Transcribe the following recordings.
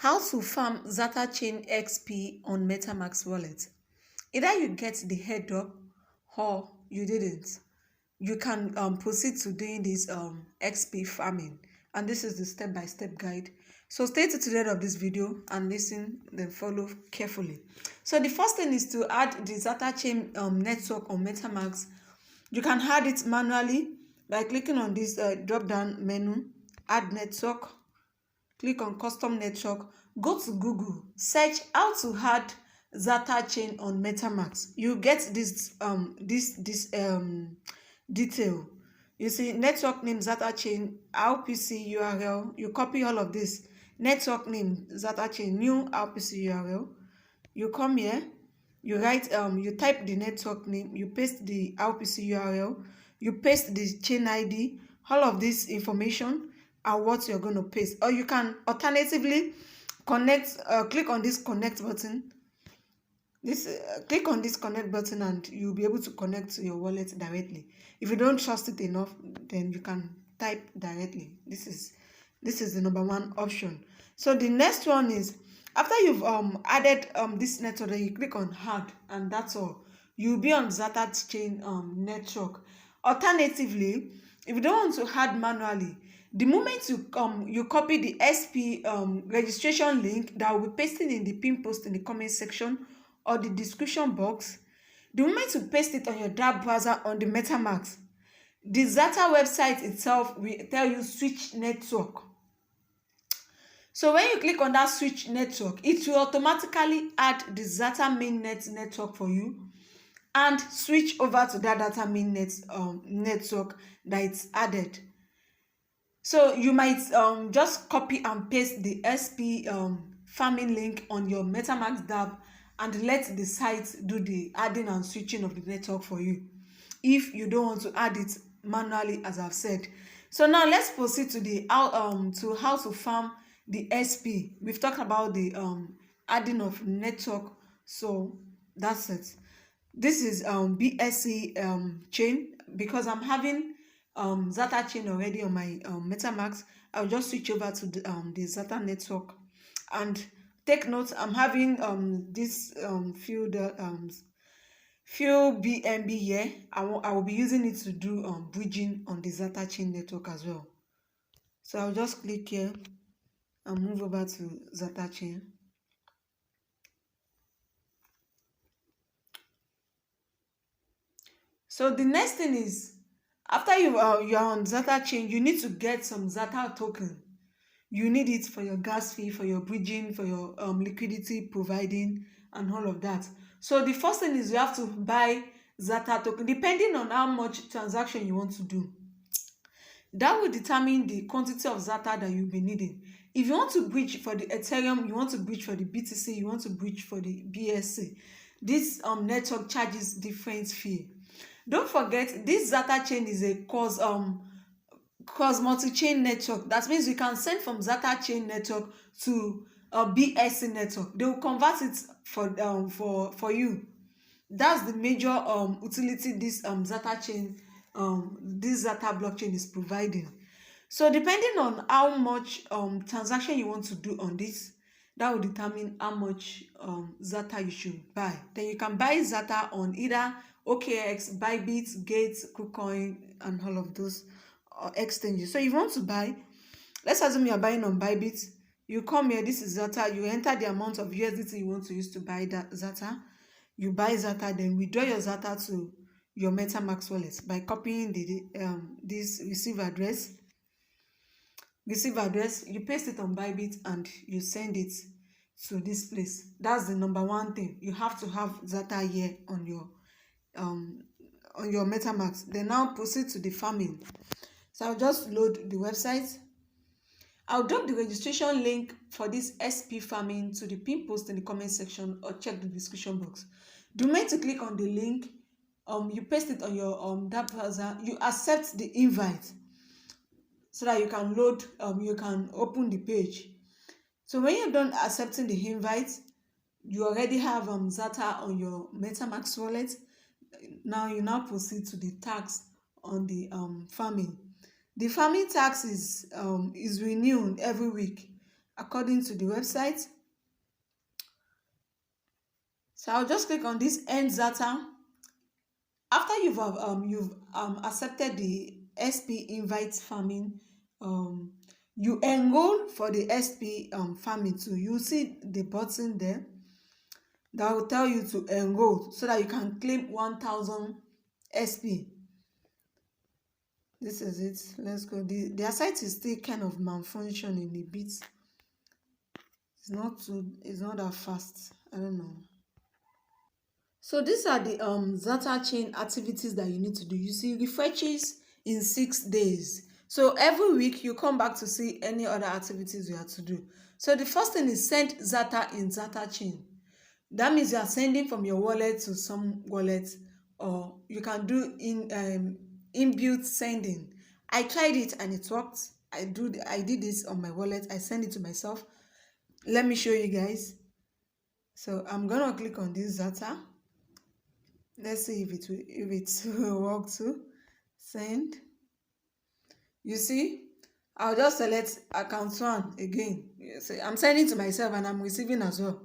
How to farm Zetachain XP on Metamask wallet. Either you get the head up or you didn't. You can proceed to doing this XP farming, and this is the step-by-step guide. So stay to the end of this video and listen, then follow carefully. So the first thing is to add the Zetachain network on Metamask. You can add it manually by clicking on this drop-down menu, add network. Click on custom network, go to Google, search how to add Zetachain on Metamask. You get this detail. You see network name Zetachain, RPC URL. You copy all of this. Network name Zetachain, new RPC URL. You come here, you write you type the network name, you paste the RPC URL, you paste the chain ID, all of this information and what you're going to paste. Or you can alternatively connect, click on this connect button. Click on this connect button and you'll be able to connect to your wallet directly. If you don't trust it enough, then you can type directly. This is the number one option. So the next one is, after you've added this network, then you click on add, and that's all. You'll be on Zetachain network. Alternatively, if you don't want to add manually, the moment you copy the SP registration link that will be pasted in the pin post in the comment section or the description box, the moment you paste it on your DApp browser on the Metamask, the Zeta website itself will tell you switch network. So when you click on that switch network, it will automatically add the Zeta mainnet network for you and switch over to that data mainnet network that it's added. So you might just copy and paste the SP farming link on your Metamask DApp and let the site do the adding and switching of the network for you, if you don't want to add it manually, as I've said. So now let's proceed to the how to farm the SP. We've talked about the adding of network, so that's it. This is BSC chain, because I'm having Zetachain already on my Metamask. I'll just switch over to the Zeta network. And take note, I'm having this few BNB here. I will be using it to do bridging on the Zetachain network as well. So I'll just click here and move over to Zetachain. So the next thing is, after you are on Zetachain, you need to get some Zeta token. You need it for your gas fee, for your bridging, for your liquidity providing, and all of that. So the first thing is you have to buy Zeta token, depending on how much transaction you want to do. That will determine the quantity of Zeta that you'll be needing. If you want to bridge for the Ethereum, you want to bridge for the BTC, you want to bridge for the BSC, this network charges different fee. Don't forget, this Zetachain is a cross multi-chain network. That means you can send from Zetachain network to a BSC network. They will convert it for you. That's the major utility this Zetachain, this Zeta blockchain is providing. So depending on how much transaction you want to do on this, that will determine how much Zeta you should buy. Then you can buy Zeta on either OKX, Bybit, Gates, KuCoin, and all of those exchanges. So if you want to buy, let's assume you are buying on Bybit. You come here, this is Zeta. You enter the amount of USDT you want to use to buy that Zeta. You buy Zeta, then withdraw your Zeta to your Metamask wallet by copying this receive address. You paste it on Bybit and you send it to this place. That's the number one thing. You have to have Zeta here on your Metamask. Then now proceed to the farming. So I'll just load the website. I'll drop the registration link for this SP farming to the pin post in the comment section, or check the description box. Do make to click on the link. You paste it on your DApp browser. You accept the invite so that you can load. You can open the page. So when you're done accepting the invite, you already have Zeta on your Metamask wallet. Now you proceed to the tax on the farming. The farming tax is renewed every week, according to the website. So I'll just click on this end Zeta. After you've accepted the SP invite farming, you enroll for the SP farming too. You see the button there that will tell you to enroll so that you can claim 1000 SP. This is it. Let's go. Their site is still kind of malfunctioning a bit. It's not that fast. I don't know. So these are the Zetachain activities that you need to do. You see, refreshes in 6 days. So every week you come back to see any other activities you have to do. So the first thing is send Zeta in Zetachain. That means you are sending from your wallet to some wallet, or you can do inbuilt sending. I tried it and it worked. I did this on my wallet. I send it to myself. Let me show you guys. So I'm gonna click on this Zeta. Let's see if it will work too. Send. You see, I'll just select account 1 again. You see, I'm sending to myself and I'm receiving as well.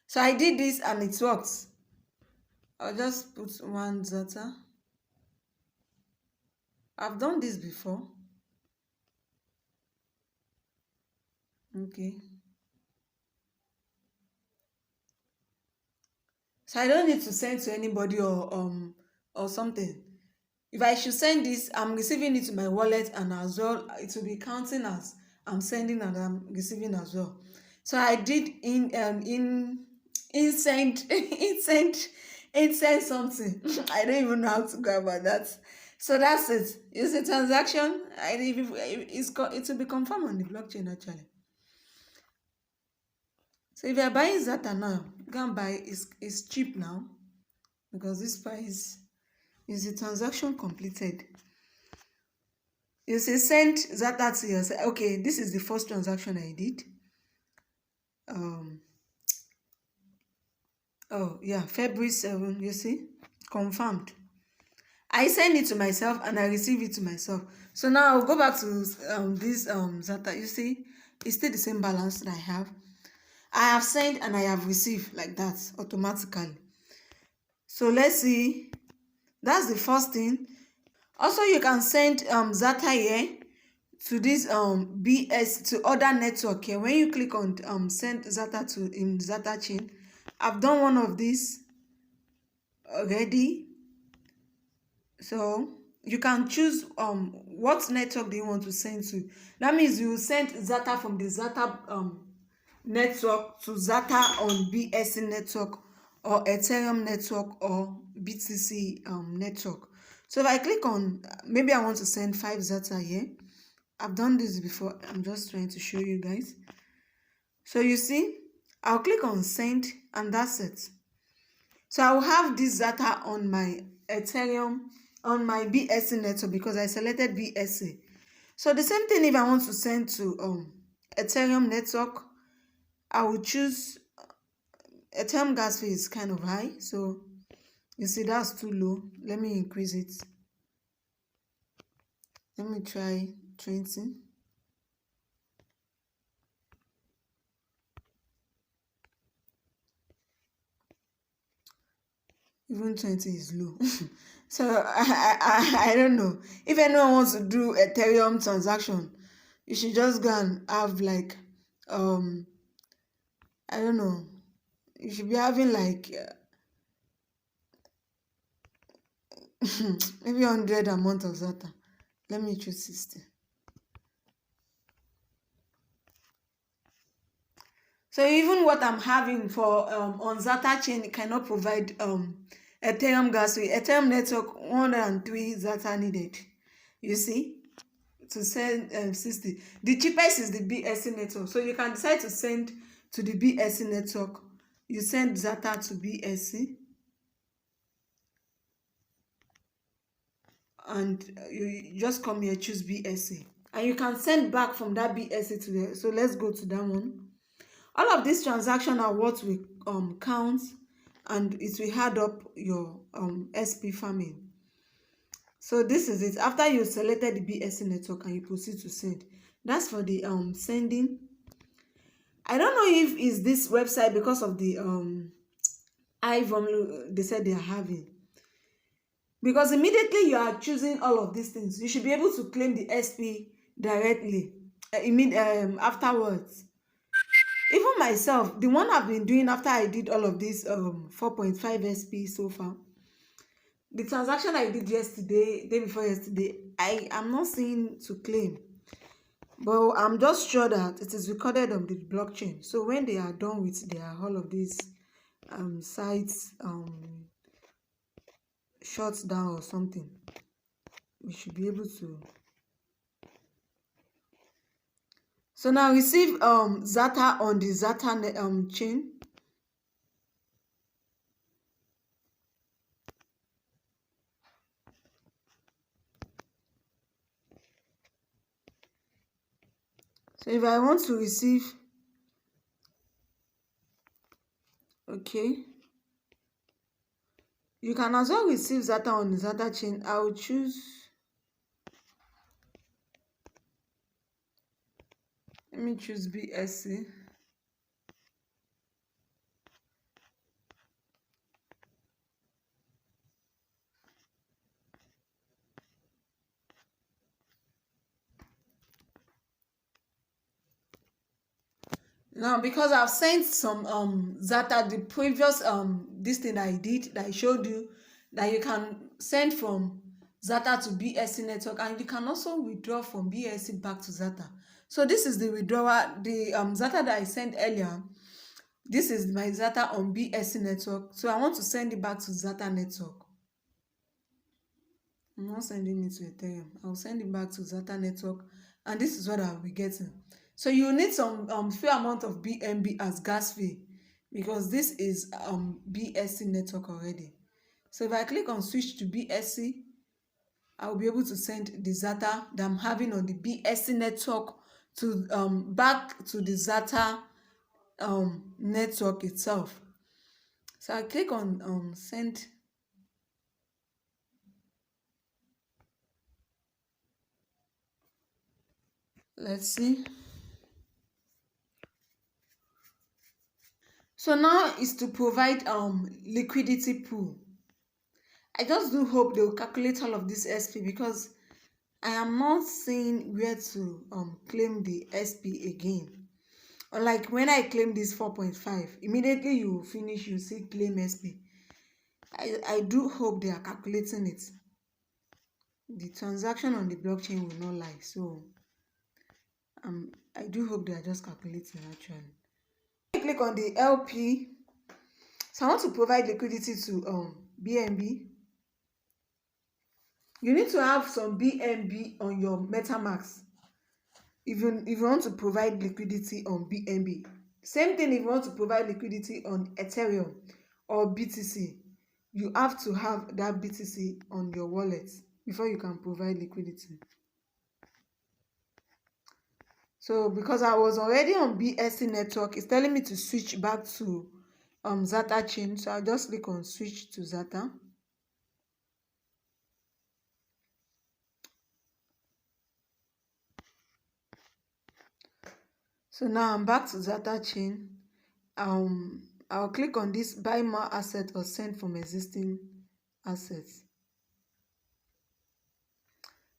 So I did this and it works. I'll just put 1 Zeta. I've done this before. Okay. So I don't need to send to anybody or something. If I should send this, I'm receiving it to my wallet, and as well it will be counting as I'm sending and I'm receiving as well. So I did in send something. I don't even know how to go about that. So that's it. It's a transaction. It will be confirmed on the blockchain actually. So if you're buying Zeta now, go and buy. It's cheap now because this price is the transaction completed. You say send Zeta to yourself. Okay, this is the first transaction I did. Oh yeah, February 7. You see, confirmed. I send it to myself and I receive it to myself. So now I'll go back to this Zeta. You see, it's still the same balance that I have. I have sent and I have received like that automatically. So let's see. That's the first thing. Also, you can send Zeta here to this BS to other network here. When you click on send Zeta to in Zetachain, I've done one of these already. So you can choose what network do you want to send to. That means you send Zeta from the Zeta network to Zeta on BSC network or Ethereum network or BTC network. So if I click on, maybe I want to send 5 Zeta here. I've done this before. I'm just trying to show you guys. So you see, I'll click on send and that's it. So I will have this Zeta on my Ethereum, on my BSC network because I selected BSC. So the same thing if I want to send to Ethereum network, I will choose Ethereum gas fee is kind of high, so you see that's too low. Let me increase it. Let me try 20. Even 20 is low. So I don't know. If anyone wants to do Ethereum transaction, you should just go and have like I don't know. You should be having like maybe 100 a month of Zeta. Let me choose 60. So even what I'm having for on Zetachain cannot provide Ethereum gas fee. Ethereum network 103 Zeta needed. You see, to send 60. The cheapest is the BSC network. So you can decide to send to the BSC network. You send Zeta to BSC. And you just come here, choose BSC. And you can send back from that BSC to there. So let's go to that one. All of these transactions are what we count, and it will add up your SP farming. So this is it. After you selected the BSC network and you proceed to send, that's for the sending. I don't know if it's this website because of the high volume they said they are having. Because immediately you are choosing all of these things, you should be able to claim the SP directly. Afterwards. Even myself, the one I've been doing after I did all of this 4.5 SP so far, the transaction I did yesterday, day before yesterday, I am not seeing to claim. But I'm just sure that it is recorded on the blockchain. So when they are done with all of these sites shuts down or something, we should be able to. So now receive Zeta on the Zeta chain. So if I want to receive, okay, you can as well receive Zeta on the Zeta chain. I will choose, let me choose BSC. Now because I've sent some Zeta, the previous this thing I did that I showed you, that you can send from Zeta to BSC network, and you can also withdraw from BSC back to Zeta. So this is the withdrawal, the Zeta that I sent earlier. This is my Zeta on BSC network. So I want to send it back to Zeta network. I'm not sending it to Ethereum. I'll send it back to Zeta network, and this is what I'll be getting. So you need some fair amount of BNB as gas fee, because this is BSC network already. So if I click on switch to BSC, I'll be able to send the Zeta that I'm having on the BSC network to back to the Zeta network itself. So I click on send. Let's see. So now is to provide liquidity pool. I just do hope they'll calculate all of this SP, because I am not seeing where to claim the SP again. Unlike when I claim this 4.5, immediately you finish, you see claim SP. I do hope they are calculating it. The transaction on the blockchain will not lie. So I do hope they are just calculating actually. I click on the LP. So I want to provide liquidity to BNB. You need to have some BNB on your Metamask if you want to provide liquidity on BNB. Same thing if you want to provide liquidity on Ethereum or BTC. You have to have that BTC on your wallet before you can provide liquidity. So because I was already on BSC network, it's telling me to switch back to Zetachain. So I'll just click on switch to Zeta. So now I'm back to Zetachain. I'll click on this buy more asset or send from existing assets.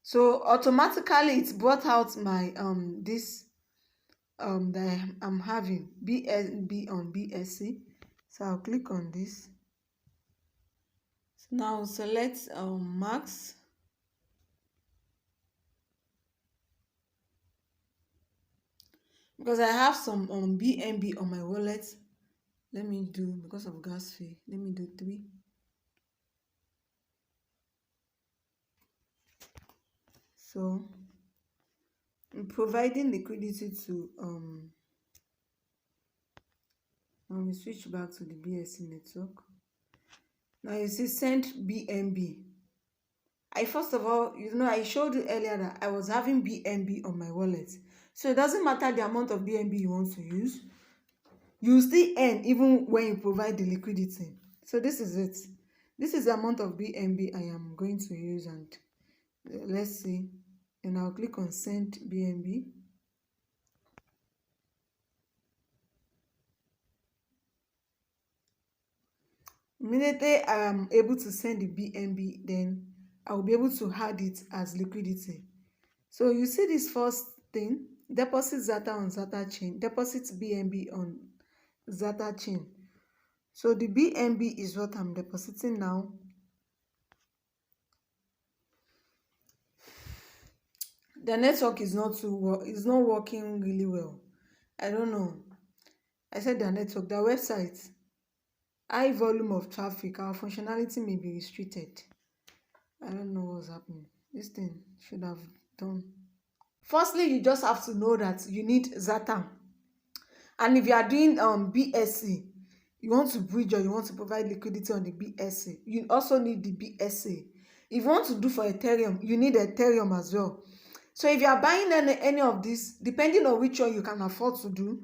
So automatically it brought out my this that I'm having BNB on BSC. So I'll click on this. So now select max. Because I have some BNB on my wallet. Let me do, because of gas fee, let me do 3. So I'm providing liquidity to now we switch back to the BSC network. Now you see send BNB. First of all, I showed you earlier that I was having BNB on my wallet. So it doesn't matter the amount of BNB you want to use. You still earn even when you provide the liquidity. So this is it. This is the amount of BNB I am going to use, and let's see. And I'll click on send BNB. Immediately I am able to send the BNB, then I will be able to add it as liquidity. So you see this first thing, deposit Zeta on Zetachain, deposit BNB on Zetachain. So the BNB is what I'm depositing now. The network is not working really well. I don't know. I said their network, their website, high volume of traffic, our functionality may be restricted. I don't know what's happening. This thing should have done. Firstly, you just have to know that you need Zeta. And if you are doing BSC, you want to bridge or you want to provide liquidity on the BSC, you also need the BSC. If you want to do for Ethereum, you need Ethereum as well. So if you are buying any of this, depending on which one you can afford to do,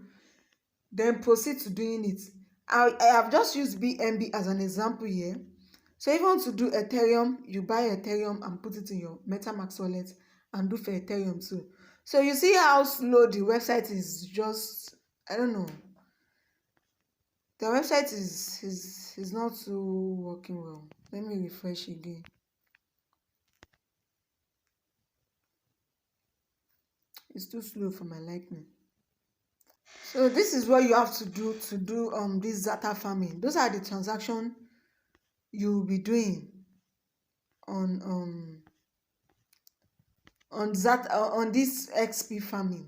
then proceed to doing it. I have just used BNB as an example here. So if you want to do Ethereum, you buy Ethereum and put it in your Metamask wallet and do for Ethereum too. So you see how slow the website is. Just, I don't know. The website is not so working well. Let me refresh again. It's too slow for my liking. So this is what you have to do this Zeta farming. Those are the transactions you'll be doing on Zeta, on this XP farming.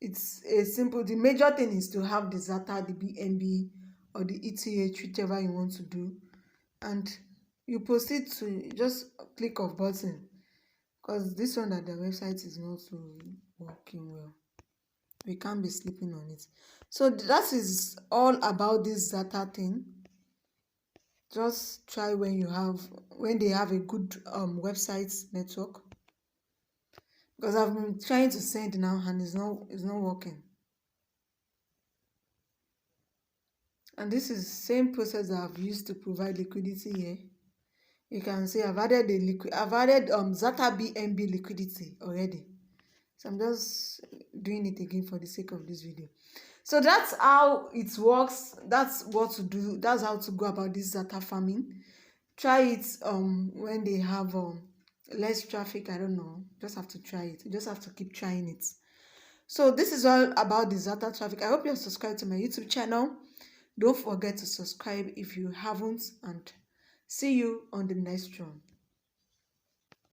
It's a simple. The major thing is to have the Zeta, the BNB, or the ETH, whichever you want to do, and you proceed to just click off button, because this one at the website is not so working well. We can't be sleeping on it. So that is all about this Zeta thing. Just try when they have a good website network, because I've been trying to send now and it's not working. And this is the same process that I've used to provide liquidity here. You can see I've added Zeta BNB liquidity already. So I'm just doing it again for the sake of this video. So that's how it works. That's what to do. That's how to go about this Zeta farming. Try it when they have less traffic. I don't know. Just have to try it. You just have to keep trying it. So this is all about the Zeta traffic. I hope you're subscribed to my YouTube channel. Don't forget to subscribe if you haven't, and see you on the next one.